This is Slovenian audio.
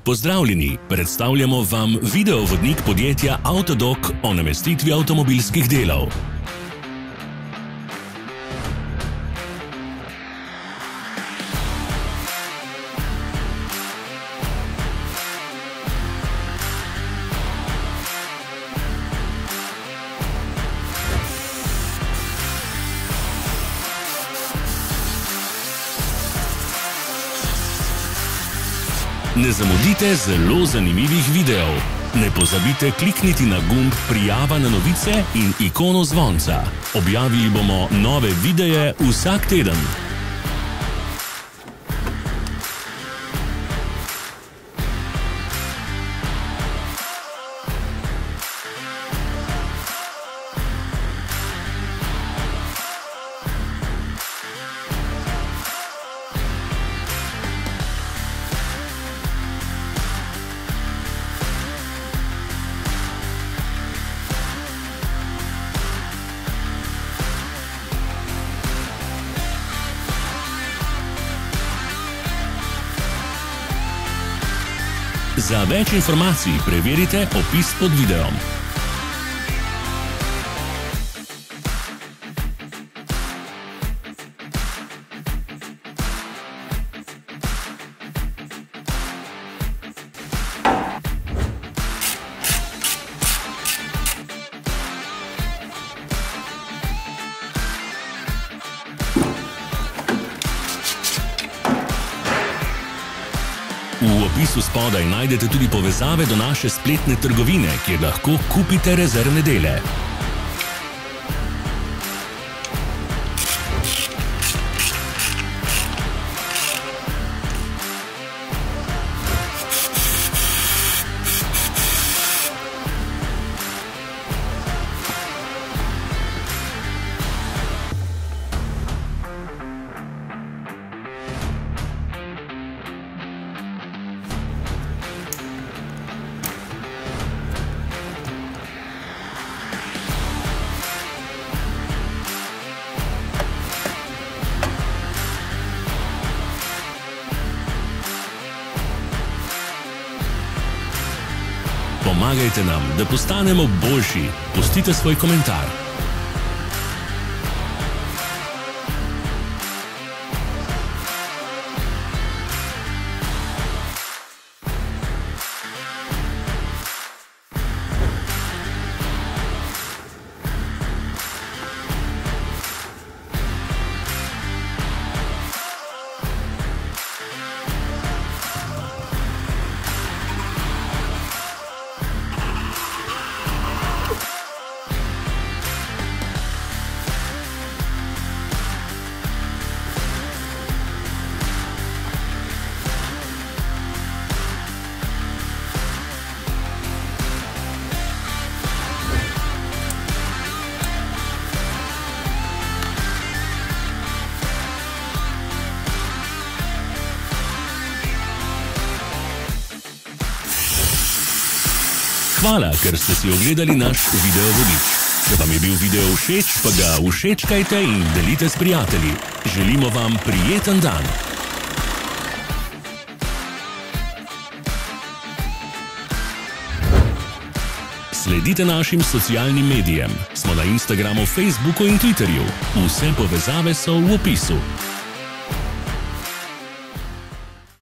Pozdravljeni, predstavljamo vam videovodnik podjetja Avtodok o namestitvi avtomobilskih delov. Ne zamudite zelo zanimivih videov. Ne pozabite klikniti na gumb Prijava na novice in ikono zvonca. Objavili bomo nove videe vsak teden. Za več informacij preverite opis pod videom. V opisu spodaj najdete tudi povezave do naše spletne trgovine, kjer lahko kupite rezervne dele. Pomagajte nam, da postanemo boljši. Pustite svoj komentar. Hvala, ker ste si ogledali naš videovodič. Če vam je bil video všeč, pa ga všečkajte in delite s prijatelji. Želimo vam prijeten dan. Sledite našim socialnim medijem. Smo na Instagramu, Facebooku in Twitterju. Vse povezave so v opisu.